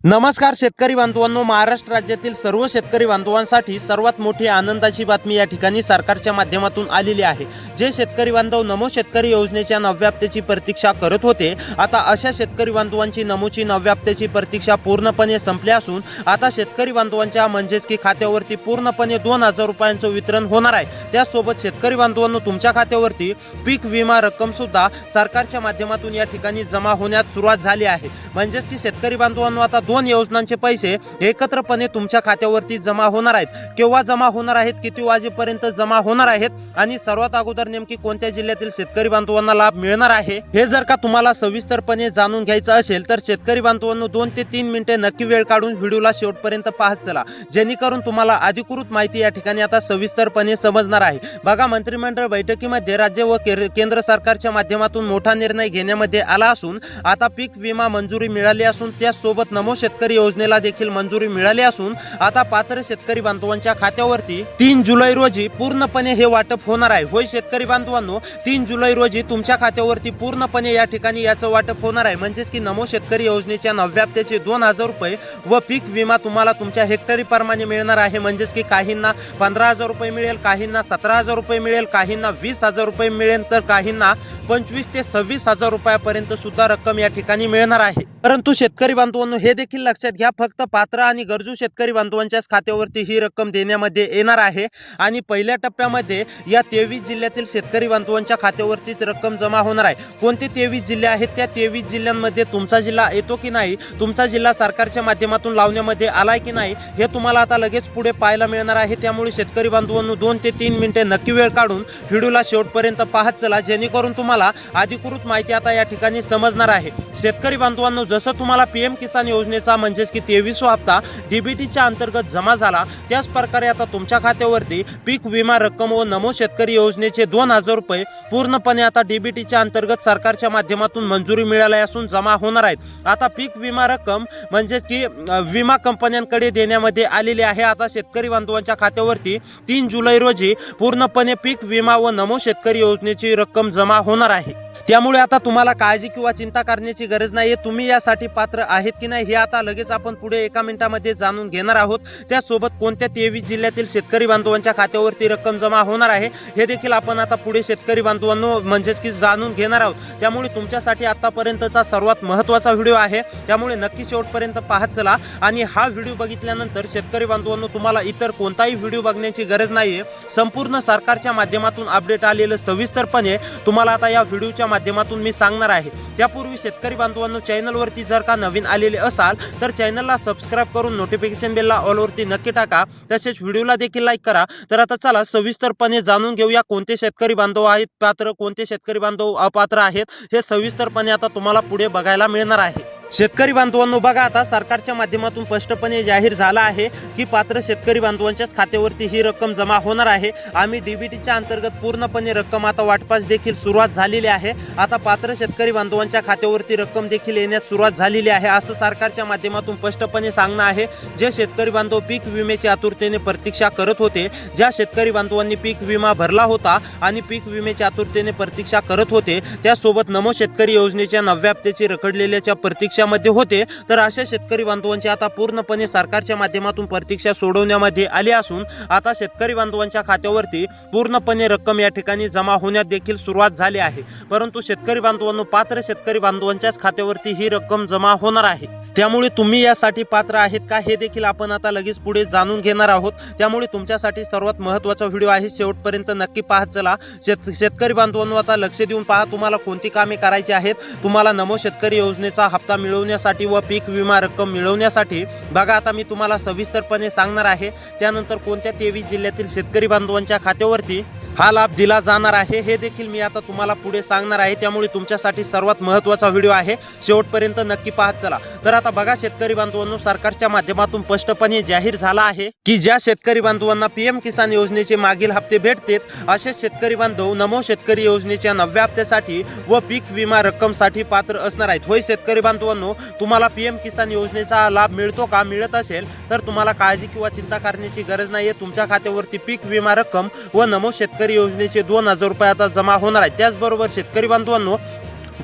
नमस्कार शेतकरी बांधवांनो, महाराष्ट्र राज्यातील सर्व शेतकरी बांधवांसाठी सर्वात मोठी आनंदाची बातमी या ठिकाणी सरकारच्या माध्यमातून आलेली आहे। जे शेतकरी बांधव नमो शेतकरी योजनेच्या 9व्या हप्त्याची प्रतीक्षा करत होते, आता अशा शेतकरी बांधवांची नमोची 9व्या हप्त्याची प्रतीक्षा पूर्णपणे संपली असून आता शेतकरी बांधवांच्या म्हणजेच की खात्यावरती पूर्णपणे 2000 रुपयांचं वितरण होणार आहे। त्यासोबत शेतकरी बांधवांनो, तुमच्या खात्यावरती पीक विमा रक्कम सुद्धा सरकारच्या माध्यमातून या ठिकाणी जमा होण्यास सुरुवात झाली आहे। म्हणजेच की शेतकरी बांधवांनो, आता 2 योजनांचे पैसे एकत्रपणे तुमच्या खात्यावरती जमा होणार आहेत। केव्हा जमा होणार आहेत, किती वाजेपर्यंत जमा होणार आहेत आणि सर्वात अगोदर नेमकी कोणत्या जिल्ह्यातील शेतकरी बांधवांना लाभ मिळणार आहे, हे जर का तुम्हाला सविस्तरपणे जाणून घ्यायचं असेल तर शेतकरी बांधवांनो 2 ते 3 मिनिटे नक्की वेळ काढून व्हिडिओला शेवटपर्यंत पाहत चला, जेणेकरून तुम्हाला अधिकृत माहिती या ठिकाणी आता सविस्तरपणे समजणार आहे। बघा, मंत्रिमंडळ बैठकीमध्ये राज्य व केंद्र सरकारच्या माध्यमातून मोठा निर्णय घेण्यामध्ये आला असून आता पीक विमा मंजुरी मिळाली असून त्यासोबत नमो शेतकरी योजनेला देखील मंजुरी मिळाली असून आता पात्र शेतकरी बांधवांच्या खात्यावरती 3 जुलै रोजी पूर्णपणे हे वाटप होणार आहे। होय शेतकरी बांधवांनो, 3 जुलै रोजी तुमच्या खात्यावरती पूर्णपणे या ठिकाणी याचं वाटप होणार आहे। म्हणजेच की नमो शेतकरी योजनेच्या 9व्या हप्त्याचे 2000 रुपये व पीक विमा तुम्हाला तुमच्या हेक्टरी प्रमाणे मिळणार आहे। म्हणजेच की काहींना 15000 रुपये मिळेल, काहींना 17000 रुपये मिळेल, काहींना 20000 रुपये मिळेल, तर काहींना 25 ते 26000 रुपयापर्यंत सुद्धा रक्कम या ठिकाणी मिळणार आहे। परंतु शेतकरी बांधवांनो, हे देखील लक्षात घ्या, फक्त पात्र आणि गरजू शेतकरी बांधवांच्याच खात्यावरती ही रक्कम देण्यामध्ये येणार आहे आणि पहिल्या टप्प्यामध्ये या 23 जिल्ह्यातील शेतकरी बांधवांच्या खात्यावरतीच रक्कम जमा होणार आहे। कोणते 23 जिल्हे आहेत, त्या 23 जिल्ह्यांमध्ये तुमचा जिल्हा येतो की नाही, तुमचा जिल्हा सरकारच्या माध्यमातून लावण्यामध्ये आलाय की नाही, हे तुम्हाला आता लगेच पुढे पाहायला मिळणार आहे। त्यामुळे शेतकरी बांधवांनो 2 ते 3 मिनिटे नक्की वेळ काढून व्हिडिओला शेवटपर्यंत पाहत चला, जेणेकरून तुम्हाला अधिकृत माहिती आता या ठिकाणी समजणार आहे। शेतकरी बांधवांनो, जसं तुम्हाला पीएम किसान योजनेचा म्हणजेच की 23वा हप्ता डीबीटीच्या अंतर्गत जमा झाला, त्याच प्रकारे आता तुमच्या खात्यावरती पीक विमा रक्कम व नमो शेतकरी योजनेचे 2000 रुपये पूर्णपणे आता डीबीटीच्या अंतर्गत सरकारच्या माध्यमातून मंजुरी मिळाली असून जमा होणार आहेत। आता पीक विमा रक्कम म्हणजेच की विमा कंपन्यांकडे देण्यामध्ये आलेली आहे। आता शेतकरी बांधवांच्या खात्यावरती 3 जुलै रोजी पूर्णपणे पीक विमा व नमो शेतकरी योजनेची रक्कम जमा होणार आहे। त्यामुळे आता तुम्हाला काळजी किंवा चिंता करण्याची गरज नाही। तुम्ही यासाठी पात्र आहेत की नाही हे आता लगेच आपण पुढे एका मिनिटामध्ये जाणून घेणार आहोत। त्यासोबत कोणत्या 23 जिल्ह्यातील शेतकरी बांधवांच्या खात्यावरती रक्कम जमा होणार आहे हे देखील आपण आता पुढे शेतकरी बांधवांनो म्हणजेच की जाणून घेणार आहोत। त्यामुळे तुमच्यासाठी आतापर्यंतचा सर्वात महत्त्वाचा व्हिडिओ आहे, त्यामुळे नक्की शेवटपर्यंत पाहत चला। आणि हा व्हिडिओ बघितल्यानंतर शेतकरी बांधवांनो तुम्हाला इतर कोणताही व्हिडिओ बघण्याची गरज नाहीये। संपूर्ण सरकारच्या माध्यमातून अपडेट आलेलं सविस्तरपणे तुम्हाला आता या व्हिडिओच्या माध्यमातून मी सांगणार आहे। त्यापूर्वी शेतकरी बांधवांनो, चॅनलवरती जर का नवीन आलेले असाल तर चॅनलला सबस्क्राइब करून नोटिफिकेशन बेलला ऑलवरती नक्की टाका, तसेच व्हिडिओला देखील लाईक करा। तर आता चला सविस्तरपणे जाणून घेऊया कोणते शेतकरी बांधव आहेत पात्र, कोणते शेतकरी बांधव अपात्र आहेत, हे सविस्तरपणे आता तुम्हाला पुढे बघायला मिळणार आहे। शेतकरी बांधवांनो, बघा, आता सरकारच्या माध्यमातून स्पष्टपणे जाहीर झाला आहे की पात्र शेतकरी बांधवांच्याच खात्यावरती ही रक्कम जमा होणार आहे। आम्ही डीबीटीच्या अंतर्गत पूर्णपणे रक्कम आता वाटपास देखील सुरुवात झालेली आहे। आता पात्र शेतकरी बांधवांच्या खात्यावरती रक्कम देखील येण्यास सुरुवात झालेली आहे, असं सरकारच्या माध्यमातून स्पष्टपणे सांगणं आहे। जे शेतकरी बांधव पीक विम्याची आतुरतेने प्रतीक्षा करत होते, ज्या शेतकरी बांधवांनी पीक विमा भरला होता आणि पीक विम्याची आतुरतेने प्रतीक्षा करत होते, त्यासोबत नमो शेतकरी योजनेच्या 9व्या हप्त्याची रखडलेल्याच्या प्रतीक्षा मध्ये होते, तर अशा शेतकरी बांधवांची आता पूर्णपणे सरकारच्या माध्यमातून प्रतीक्षा सोडवण्यामध्ये आली असून आता शेतकरी बांधवांच्या खात्यावरती पूर्णपणे रक्कम या ठिकाणी जमा होण्यात देखील सुरुवात झाली आहे। परंतु शेतकरी बांधवांनो, पात्र शेतकरी बांधवांच्याच खात्यावरती ही रक्कम जमा होणार आहे। त्यामुळे तुम्ही यासाठी पात्र आहेत का हे देखील आपण आता लगेच पुढे जाणून घेणार आहोत। त्यामुळे तुमच्यासाठी सर्वात महत्त्वाचा व्हिडिओ आहे, शेवटपर्यंत नक्की पाहत चला। शेतकरी बांधवांनो, आता लक्ष देऊन पहा, तुम्हाला कोणती कामे करायची आहेत। तुम्हाला नमो शेतकरी योजनेचा हप्ता मिळवण्यासाठी व पीक विमा रक्कम मिळवण्यासाठी बघा, आता मी तुम्हाला सविस्तरपणे सांगणार आहे। त्यानंतर कोणत्या 23 जिल्ह्यातील शेतकरी बांधवांच्या खात्यावरती हा लाभ दिला जाणार आहे हे देखील मी आता तुम्हाला पुढे सांगणार आहे। त्यामुळे तुमच्यासाठी सर्वात महत्त्वाचा व्हिडिओ आहे, शेवटपर्यंत नक्की पाहत चला। तर आता बघा शेतकरी बांधवांनो, सरकारच्या माध्यमातून स्पष्टपणे जाहीर झाला आहे की ज्या शेतकरी बांधवांना पीएम किसान योजनेचे मागील हप्ते भेटतात असे शेतकरी बांधव नमो शेतकरी योजनेच्या 9व्या हप्त्यासाठी व पीक विमा रक्कमसाठी पात्र असणार आहेत। होय शेतकरी बांधवांनो, तुम्हाला पीएम किसान योजनेचा लाभ मिळतो का, मिळत असेल तर तुम्हाला काळजी किंवा चिंता करण्याची गरज नाहीये। तुमच्या खात्यावरती पीक विमा रक्कम व नमो शेतकरी योजनेचे 2000 रुपये आता जमा होणार आहेत। त्याचबरोबर शेतकरी बांधवांनो,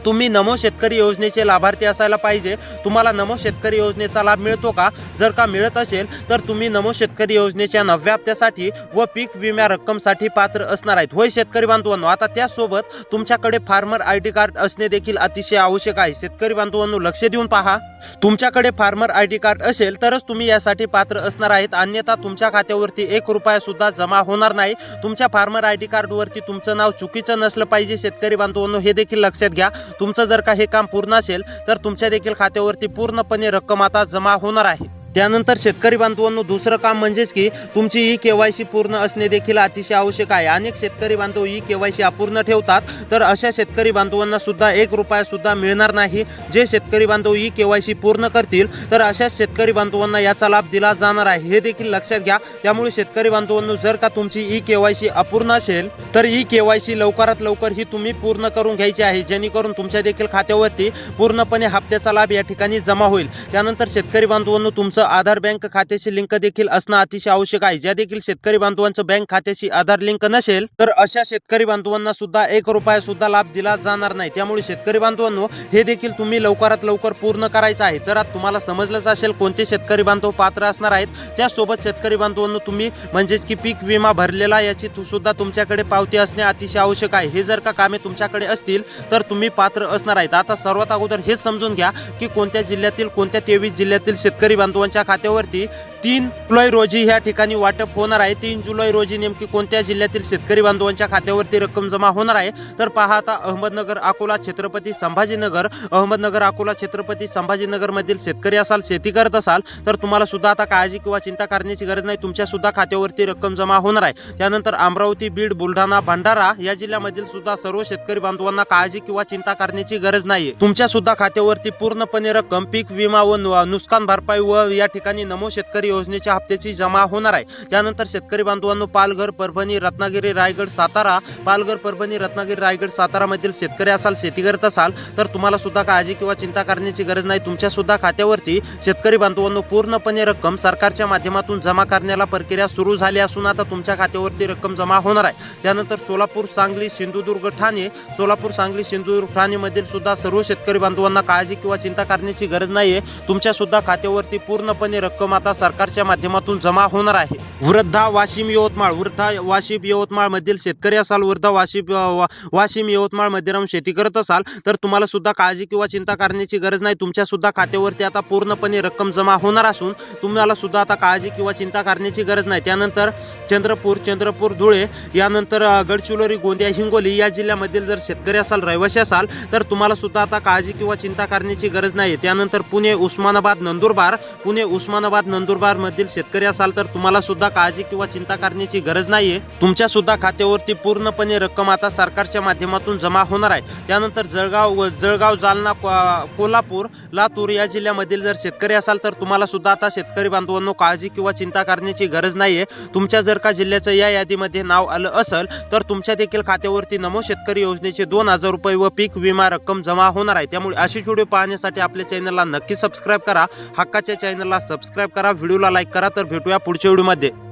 तुम्ही नमो शेतकरी योजनेचे लाभार्थी असायला पाहिजे। तुम्हाला नमो शेतकरी योजनेचा लाभ मिळतो का? जर का मिळत असेल तर तुम्ही नमो शेतकरी योजनेच्या 9व्या हप्त्यासाठी व पीक विमा रक्कमसाठी पात्र असणार आहेत। होय शेतकरी बांधवांनो, आता त्यासोबत तुमच्याकडे फार्मर ID कार्ड असणे देखील अतिशय आवश्यक आहे। शेतकरी बांधवांनो, लक्ष देऊन पहा, तुमच्याकडे फार्मर ID कार्ड असेल तरच तुम्ही यासाठी पात्र असणार आहेत, अन्यथा तुमच्या खात्यावरती 1 रुपया सुद्धा जमा होणार नाही। तुमच्या फार्मर ID कार्ड वरती तुमचं नाव चुकीचं नसलं पाहिजे शेतकरी बांधवांनो, हे देखील लक्षात घ्या। तुमचं जर का हे काम पूर्ण असेल तर तुमच्या देखील खात्यावरती पूर्णपणे रक्कम आता जमा होणार आहे। त्यानंतर शेतकरी बांधवांनो, दुसरं काम म्हणजेच की तुमची KYC पूर्ण असणे देखील अतिशय आवश्यक आहे। अनेक शेतकरी बांधव KYC अपूर्ण ठेवतात, तर अशा शेतकरी बांधवांना सुद्धा 1 रुपया सुद्धा मिळणार नाही। जे शेतकरी बांधव KYC पूर्ण करतील तर अशा शेतकरी बांधवांना याचा लाभ दिला जाणार आहे, हे देखील लक्षात घ्या। त्यामुळे शेतकरी बांधवांनो, जर का तुमची KYC अपूर्ण असेल तर KYC लवकरात लवकर ही तुम्ही पूर्ण करून घ्यायची आहे, जेणेकरून तुमच्या देखील खात्यावरती पूर्णपणे हप्त्याचा लाभ या ठिकाणी जमा होईल। त्यानंतर शेतकरी बांधवांनो, तुमचं आधार बँक खात्याशी लिंक देखील असणं अतिशय आवश्यक आहे। ज्या देखील शेतकरी बांधवांचं बँक खात्याशी आधार लिंक नसेल तर अशा शेतकरी बांधवांना सुद्धा 1 रुपया सुद्धा लाभ दिला जाणार नाही। त्यामुळे शेतकरी बांधवांनो, हे देखील तुम्ही लवकरात लवकर पूर्ण करायचं आहे। तर आता तुम्हाला समजलंच असेल कोणते शेतकरी बांधव पात्र असणार आहेत। त्यासोबत शेतकरी बांधवांनो, तुम्ही म्हणजेच की पीक विमा भरलेला याची सुद्धा तुमच्याकडे पावती असणे अतिशय आवश्यक आहे। हे जर का कामे तुमच्याकडे असतील तर तुम्ही पात्र असणार आहेत। आता सर्वात अगोदर हेच समजून घ्या की कोणत्या जिल्ह्यातील, कोणत्या 23 जिल्ह्यातील शेतकरी बांधवांच्या खात्यावरती 3 जुलै रोजी ह्या ठिकाणी वाटप होणार आहे। 3 जुलै रोजी नेमकी कोणत्या जिल्ह्यातील शेतकरी बांधवांच्या खात्यावरती रक्कम जमा होणार आहे तर पहा, आता अहमदनगर, अकोला, छत्रपती संभाजीनगर, अहमदनगर, अकोला, छत्रपती संभाजीनगर मधील शेतकरी असाल, शेती करत असाल तर तुम्हाला सुद्धा आता काळजी किंवा चिंता करण्याची गरज नाही, तुमच्या सुद्धा खात्यावरती रक्कम जमा होणार आहे। त्यानंतर अमरावती, बीड, बुलढाणा, भंडारा या जिल्ह्यामधील सुद्धा सर्व शेतकरी बांधवांना काळजी किंवा चिंता करण्याची गरज नाहीये। तुमच्या सुद्धा खात्यावरती पूर्णपणे रक्कम पीक विमा व नुकसान भरपाई व या ठिकाणी नमो शेतकरी योजनेच्या हप्त्याची जमा होणार आहे। त्यानंतर शेतकरी बांधवांनो, पालघर, परभणी, रत्नागिरी, रायगड, सातारा, पालघर, परभणी, रत्नागिरी, रायगड, सातारा मधील शेतकरी असाल, शेती करत असाल तर तुम्हाला सुद्धा काळजी किंवा चिंता करण्याची गरज नाही। तुमच्या सुद्धा खात्यावरती शेतकरी बांधवांनो पूर्णपणे रक्कम सरकारच्या माध्यमातून जमा करण्याला प्रक्रिया सुरू झाली असून आता तुमच्या खात्यावरती रक्कम जमा होणार आहे। त्यानंतर सोलापूर, सांगली, सिंधुदुर्ग, ठाणे, सोलापूर, सांगली, सिंधुदुर्ग, ठाणे मधील सुद्धा सर्व शेतकरी बांधवांना काळजी किंवा चिंता करण्याची गरज नाहीये। तुमच्या सुद्धा खात्यावरती पूर्णपणे रक्कम आता सरकारच्या माध्यमातून जमा होणार आहे। वृद्धा, वाशिम, यवतमाळ, वृद्धा, वाशिम, यवतमाळ मधील शेतकरी असाल, वृद्धा, वाशिम, यवतमाळ मध्ये राहून शेती करत असाल तर तुम्हाला सुद्धा काळजी किंवा चिंता करण्याची गरज नाही। तुमच्या सुद्धा खात्यावरती आता पूर्णपणे रक्कम जमा होणार असून तुम्हाला सुद्धा आता काळजी किंवा चिंता करण्याची गरज नाही। त्यानंतर चंद्रपूर, धुळे, यानंतर गडचिरोली, गोंदिया, हिंगोली या जिल्ह्यामधील जर शेतकरी असाल, रहिवासी असाल तर तुम्हाला सुद्धा आता काळजी किंवा चिंता करण्याची गरज नाही। त्यानंतर पुणे, उस्मानाबाद, नंदुरबार मधील शेतकरी असाल तर तुम्हाला सुद्धा काळजी किंवा चिंता करण्याची गरज नाहीये। तुमच्या सुद्धा खात्यावरती पूर्णपणे रक्कम आता सरकारच्या माध्यमातून जमा होणार आहे। त्यानंतर जळगाव, जालना, कोल्हापूर, लातूर या जिल्ह्यामधील जर शेतकरी असाल तर तुम्हाला सुद्धा आता शेतकरी बांधवांनो काळजी किंवा चिंता करण्याची गरज नाहीये। तुमच्या जर का जिल्ह्याचं या यादीमध्ये नाव आलं असेल तर तुमच्या देखील खात्यावरती नमो शेतकरी योजनेचे 2000 रुपये व पीक विमा रक्कम जमा होणार आहे। त्यामुळे अशी व्हिडिओ पाहण्यासाठी आपल्या चॅनलला नक्की सबस्क्राईब करा, हक्काच्या चॅनलला सबस्क्राईब करा, व्हिडिओला लाईक करा। तर भेटूया पुढच्या व्हिडिओमध्ये।